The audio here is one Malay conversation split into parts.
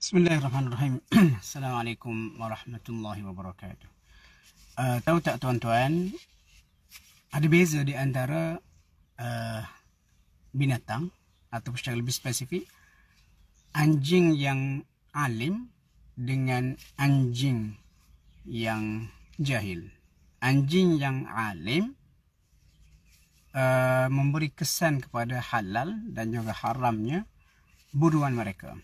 Bismillahirrahmanirrahim. Assalamualaikum warahmatullahi wabarakatuh. Tahu tak tuan-tuan, ada beza di antara binatang atau secara lebih spesifik anjing yang alim dengan anjing yang jahil. Anjing yang alim memberi kesan kepada halal dan juga haramnya buruan mereka.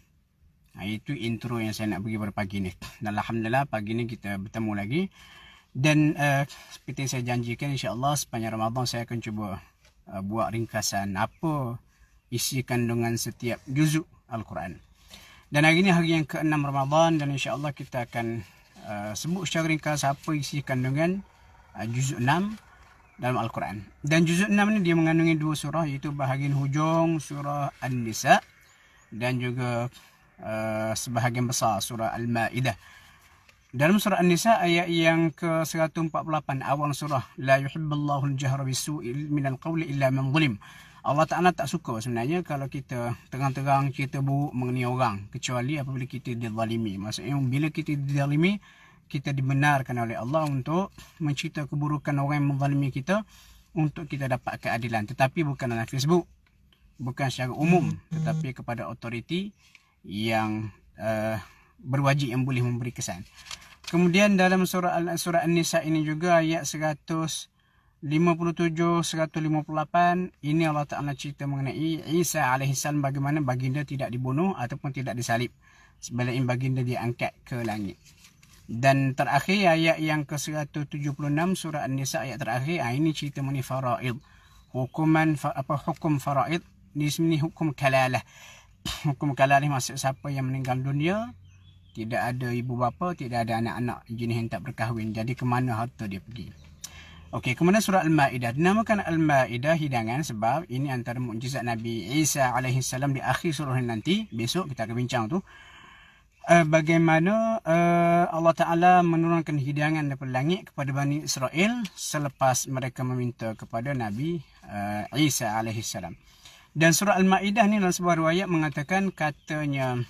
Itu intro yang saya nak bagi pada pagi ni. Dan alhamdulillah pagi ni kita bertemu lagi. Dan seperti yang saya janjikan, insya-Allah sepanjang Ramadan saya akan cuba buat ringkasan apa isi kandungan setiap juzuk Al-Quran. Dan hari ini hari yang ke-6 Ramadan, dan insya-Allah kita akan sebut secara ringkas apa isi kandungan juzuk 6 dalam Al-Quran. Dan juzuk 6 ni dia mengandungi dua surah, iaitu bahagian hujung surah An-Nisa dan juga sebahagian besar surah Al-Ma'idah. Dalam surah An-Nisa ayat yang ke-148 awal surah, la yuhibballahu al-jahra bisu'i minal qawli illa man zulim. Allah Ta'ala tak suka sebenarnya kalau kita terang-terang kita buruk mengenai orang, kecuali apabila kita dizalimi. Maksudnya bila kita dizalimi, kita dibenarkan oleh Allah untuk mencerita keburukan orang yang menzalimi kita untuk kita dapat keadilan. Tetapi bukan dalam Facebook, bukan secara umum, tetapi kepada autoriti yang berwajib yang boleh memberi kesan. Kemudian dalam surah An-Nisa ini juga ayat 157, 158, ini Allah Ta'ala cerita mengenai Isa alaihissalam, bagaimana baginda tidak dibunuh ataupun tidak disalib, sebelum baginda diangkat ke langit. Dan terakhir ayat yang ke-176 surah An-Nisa ayat terakhir, ini cerita mengenai faraid, hukum faraid. Di sini hukum kalalah. Hukum kalalah maksud siapa yang meninggal dunia, tidak ada ibu bapa, tidak ada anak-anak jenis yang tak berkahwin, jadi ke mana harta dia pergi. Okey, kemudian surah Al-Ma'idah dinamakan Al-Ma'idah hidangan sebab ini antara mukjizat Nabi Isa alaihissalam di akhir surah nanti. Besok kita akan bincang tu bagaimana Allah Ta'ala menurunkan hidangan daripada langit kepada Bani Israel selepas mereka meminta kepada Nabi Isa alaihissalam. Dan surah Al-Ma'idah ni dalam sebuah riwayat mengatakan, katanya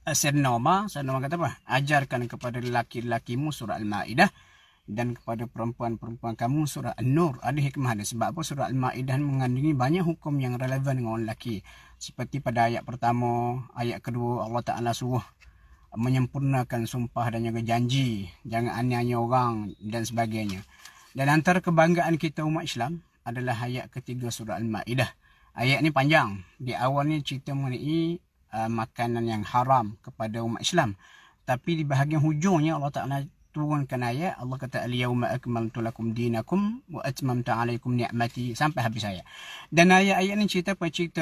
Sayyidina Umar kata apa? Ajarkan kepada lelaki-lelakimu surah Al-Ma'idah dan kepada perempuan-perempuan kamu surah An-Nur. Ada hikmah dia. Sebab apa? Surah Al-Ma'idah mengandungi banyak hukum yang relevan dengan orang lelaki. Seperti pada ayat pertama, ayat kedua Allah Ta'ala suruh menyempurnakan sumpah dan juga janji, jangan aniaya orang dan sebagainya. Dan antara kebanggaan kita umat Islam adalah ayat ketiga surah Al-Ma'idah. Ayat ni panjang. Di awal ni cerita mengenai makanan yang haram kepada umat Islam. Tapi di bahagian hujungnya Allah Ta'ala turunkan ayat. Allah kata, al-yawma akmaltu lakum dinakum wa atmamtu alaikum ni'mati, sampai habis ayat. Dan ayat-ayat ni cerita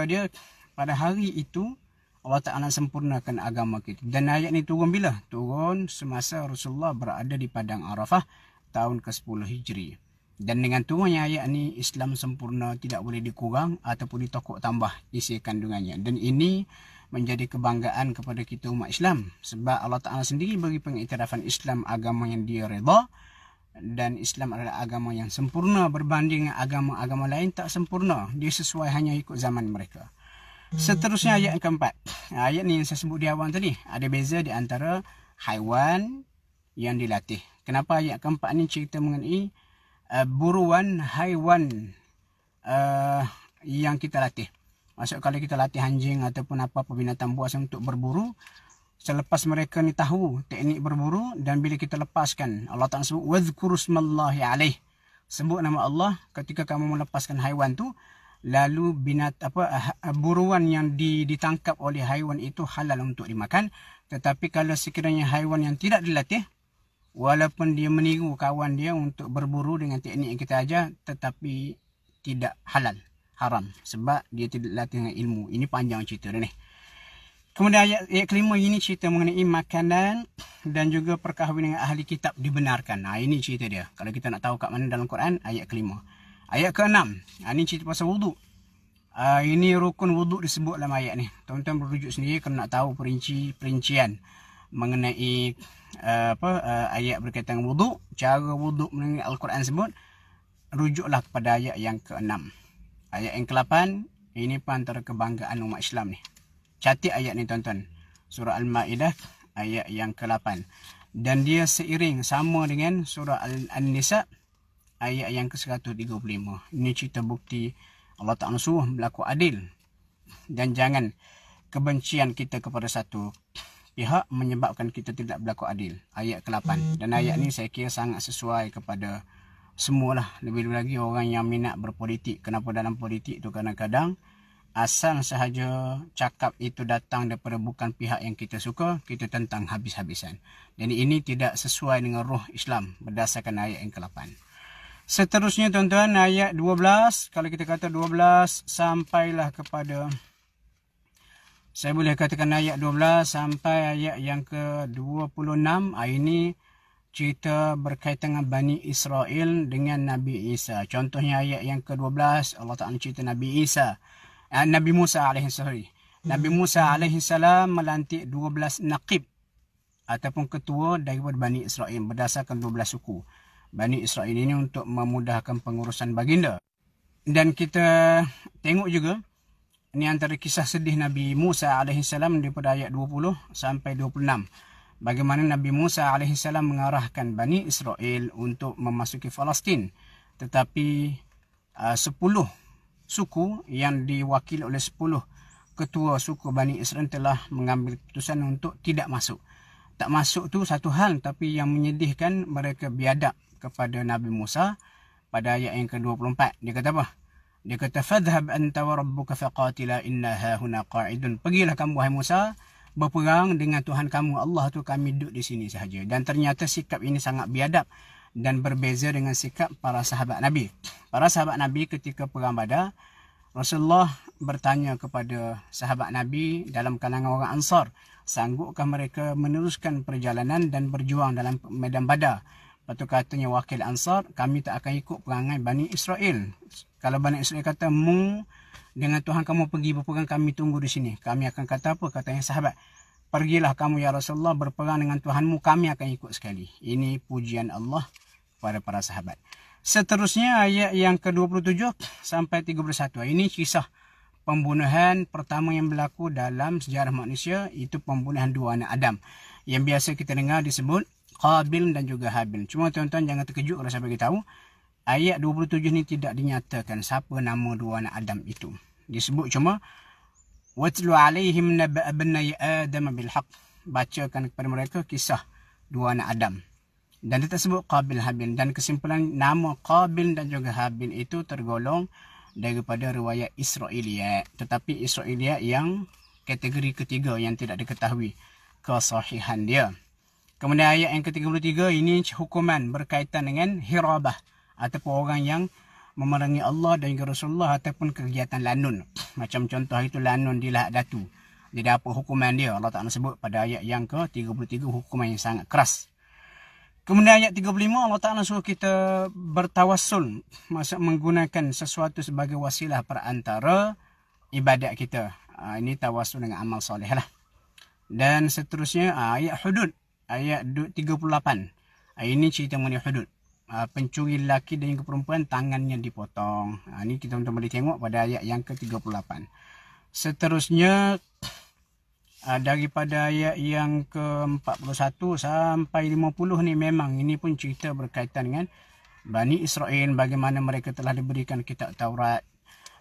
dia pada hari itu Allah Ta'ala sempurnakan agama kita. Dan ayat ni turun bila? Turun semasa Rasulullah berada di Padang Arafah tahun ke-10 Hijri. Dan dengan turunnya ayat ni, Islam sempurna, tidak boleh dikurang ataupun ditokok tambah isi kandungannya. Dan ini menjadi kebanggaan kepada kita umat Islam. Sebab Allah Ta'ala sendiri bagi pengiktirafan Islam agama yang dia redha. Dan Islam adalah agama yang sempurna berbanding agama-agama lain tak sempurna. Dia sesuai hanya ikut zaman mereka. Seterusnya ayat yang keempat. Ayat ni yang saya sebut di awal tadi. Ada beza di antara haiwan yang dilatih. Kenapa ayat keempat ni cerita mengenai buruan haiwan yang kita latih. Maksud kalau kita latih anjing ataupun apa-apa binatang buas untuk berburu, selepas mereka ni tahu teknik berburu, dan bila kita lepaskan, Allah Ta'ala sebut wadhkuru smallahi alaih, sebut nama Allah ketika kamu melepaskan haiwan tu, lalu buruan yang ditangkap oleh haiwan itu halal untuk dimakan. Tetapi kalau sekiranya haiwan yang tidak dilatih, walaupun dia meniru kawan dia untuk berburu dengan teknik yang kita ajar, tetapi tidak halal, haram, sebab dia tidak latih dengan ilmu. Ini panjang cerita dia ni. Kemudian ayat kelima ini cerita mengenai makanan dan juga perkahwinan dengan ahli kitab dibenarkan. Ini cerita dia. Kalau kita nak tahu kat mana dalam Quran, ayat kelima. Ayat keenam, ini cerita pasal wuduk. Ini rukun wuduk disebut dalam ayat ni. Tuan-tuan berujuk sendiri kalau nak tahu perincian mengenai ayat berkaitan wuduk, cara wuduk mengenai Al-Quran sebut, rujuklah kepada ayat yang ke-6. Ayat yang ke-8, ini pun antara kebanggaan umat Islam ni. Catat ayat ni tuan-tuan. surah Al-Ma'idah ayat yang ke-8. Dan dia seiring sama dengan surah An-Nisa ayat yang ke-135. Ini cerita bukti Allah Ta'ala suruh berlaku adil. Dan jangan kebencian kita kepada satu pihak menyebabkan kita tidak berlaku adil. Ayat ke-8. Dan ayat ni saya kira sangat sesuai kepada semualah. Lebih-lebih lagi orang yang minat berpolitik. Kenapa dalam politik tu kadang-kadang asal sahaja cakap itu datang daripada bukan pihak yang kita suka, kita tentang habis-habisan. Jadi ini tidak sesuai dengan roh Islam berdasarkan ayat yang ke-8. Seterusnya tuan-tuan, ayat 12. Kalau kita kata 12 sampailah kepada, saya boleh katakan ayat 12 sampai ayat yang ke-26. Ini cerita berkaitan dengan Bani Israel dengan Nabi Isa. Contohnya ayat yang ke-12, Allah Ta'ala cerita Nabi Musa alaihissalam melantik 12 naqib ataupun ketua daripada Bani Israel berdasarkan 12 suku Bani Israel ini untuk memudahkan pengurusan baginda. Dan kita tengok juga ini antara kisah sedih Nabi Musa alaihissalam daripada ayat 20 sampai 26. Bagaimana Nabi Musa alaihissalam mengarahkan Bani Israel untuk memasuki Palestin, tetapi 10 suku yang diwakili oleh 10 ketua suku Bani Israel telah mengambil keputusan untuk tidak masuk. Tak masuk tu satu hal, tapi yang menyedihkan mereka biadab kepada Nabi Musa pada ayat yang ke-24. Dia kata apa? Dia kata, "Fadhhab anta wa rabbuka faqatila inna hahuna qa'idun." Pergilah kamu wahai Musa, berperang dengan Tuhan kamu Allah tu, kami duduk di sini sahaja. Dan ternyata sikap ini sangat biadab dan berbeza dengan sikap para sahabat Nabi. Para sahabat Nabi ketika perang Badar, Rasulullah bertanya kepada sahabat Nabi dalam kalangan orang Ansar, sanggupkah mereka meneruskan perjalanan dan berjuang dalam medan Badar? Lepas tu katanya wakil Ansar, kami tak akan ikut perangai Bani Israel. Kalau Bani Israel kata, mu dengan Tuhan kamu pergi berperang, kami tunggu di sini. Kami akan kata apa? Katanya sahabat, pergilah kamu ya Rasulullah berperang dengan Tuhanmu, kami akan ikut sekali. Ini pujian Allah kepada para sahabat. Seterusnya ayat yang ke-27 sampai 31. Ini kisah pembunuhan pertama yang berlaku dalam sejarah manusia, itu pembunuhan dua anak Adam. Yang biasa kita dengar disebut Qabil dan juga Habil. Cuma tuan-tuan jangan terkejut kalau saya beritahu, ayat 27 ni tidak dinyatakan siapa nama dua anak Adam itu. Disebut cuma watlu alaihim naba' abnai Adam bil haqq. Bacakan kepada mereka kisah dua anak Adam. Dan dia tersebut Qabil Habil. Dan kesimpulan nama Qabil dan juga Habil itu tergolong daripada riwayat Israiliyat. Tetapi Israiliyat yang kategori ketiga yang tidak diketahui kesahihan dia. Kemudian ayat yang ke-33 ini hukuman berkaitan dengan hirabah ataupun orang yang memerangi Allah dan juga Rasulullah ataupun kegiatan lanun. Macam contoh itu lanun di Lahad Datu. Jadi apa hukuman dia? Allah Ta'ala sebut pada ayat yang ke-33 hukuman yang sangat keras. Kemudian ayat 35 Allah Ta'ala suruh kita bertawassul, maksud menggunakan sesuatu sebagai wasilah perantara ibadat kita. Ini tawassul dengan amal soleh lah. Dan seterusnya ayat hudud, ayat 38. Ini cerita mengenai hudud. Pencuri lelaki dan juga perempuan tangannya dipotong. Ini kita boleh tengok pada ayat yang ke-38. Seterusnya daripada ayat yang ke-41 sampai 50 ni memang ini pun cerita berkaitan dengan Bani Israel, bagaimana mereka telah diberikan kitab Taurat.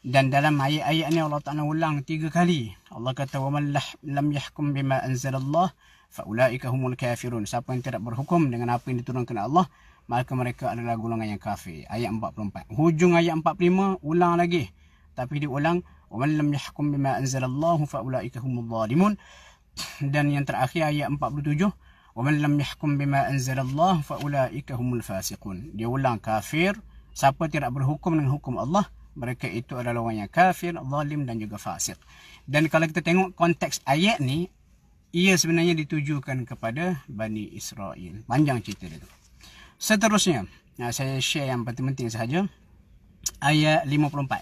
Dan dalam ayat-ayat ni Allah Ta'ala ulang 3 kali. Allah kata, وَمَنْ لَمْ يَحْكُمْ بِمَا أَنزَلَ اللَّهِ فَأُولَٰئِكَ هُمُ الْكَافِرُونَ. Siapa yang tidak berhukum dengan apa yang diturunkan Allah, maka mereka adalah golongan yang kafir. Ayat 44. Hujung ayat 45 ulang lagi. Tapi diulang, وَمَنْ لَمْ يَحْكُمْ بِمَا أَنزَلَ اللَّهُ فَأُولَٰئِكَ هُمُ الظَّالِمُونَ. Dan yang terakhir ayat 47, وَمَنْ لَمْ يَحْكُمْ بِمَا أَنزَلَ اللَّهُ فَأُولَٰئِكَ هُمُ الْفَاسِقُونَ. Dia ulang kafir. Siapa tidak berhukum dengan hukum Allah, mereka itu adalah orang yang kafir, zalim dan juga fasik. Dan kalau kita tengok konteks ayat ni, ia sebenarnya ditujukan kepada Bani Israel. Panjang cerita dia tu. Seterusnya, saya share yang penting-penting sahaja. Ayat 54.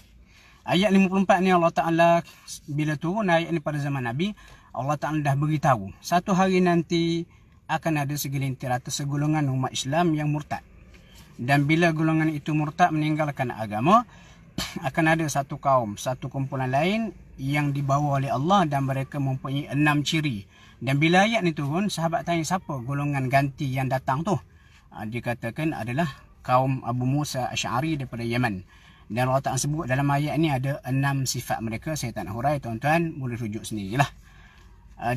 Ayat 54 ni Allah Ta'ala bila turun ayat ni pada zaman Nabi, Allah Ta'ala dah beritahu satu hari nanti akan ada segelintir atau segolongan umat Islam yang murtad. Dan bila golongan itu murtad meninggalkan agama, akan ada satu kaum, satu kumpulan lain yang dibawa oleh Allah dan mereka mempunyai 6 ciri. Dan bila ayat ni turun, sahabat tanya siapa golongan ganti yang datang tu. Dikatakan adalah kaum Abu Musa Asy'ari daripada Yaman. Dan Allah Ta'ala sebut dalam ayat ni ada 6 sifat mereka. Saya tak nak hurai, tuan-tuan boleh rujuk sendirilah.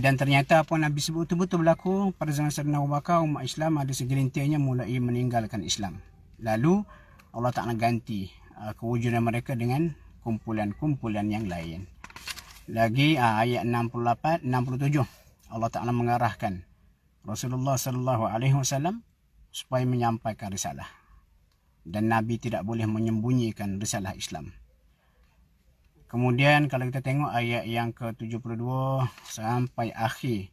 Dan ternyata apa Nabi sebut itu betul berlaku. Pada zaman Sayyidina Abu Bakar, umat Islam ada segelintirnya mulai meninggalkan Islam. Lalu Allah Ta'ala ganti kewujudan mereka dengan kumpulan-kumpulan yang lain. Lagi ayat 67 Allah Ta'ala mengarahkan Rasulullah SAW supaya menyampaikan risalah. Dan Nabi tidak boleh menyembunyikan risalah Islam. Kemudian kalau kita tengok ayat yang ke-72 sampai akhir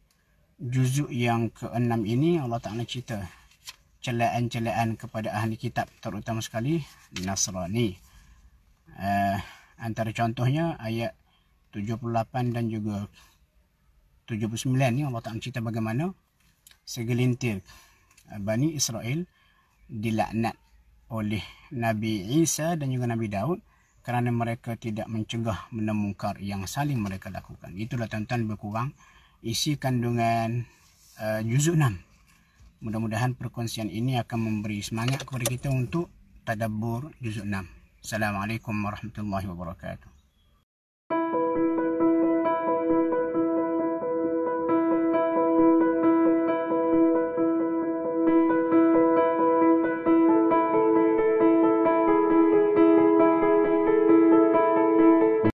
juzuk yang ke-6 ini, Allah Ta'ala cerita celaan-celaan kepada ahli kitab, terutama sekali Nasrani. Antara contohnya ayat 78 dan juga 79 ni Allah Ta'ala cerita bagaimana segelintir Bani Israel dilaknat oleh Nabi Isa dan juga Nabi Daud kerana mereka tidak mencegah benda mungkar yang saling mereka lakukan. Itulah tuan-tuan lebih kurang isi kandungan juzuk 6. Mudah-mudahan perkongsian ini akan memberi semangat kepada kita untuk tadabbur juzuk 6. Assalamualaikum warahmatullahi wabarakatuh.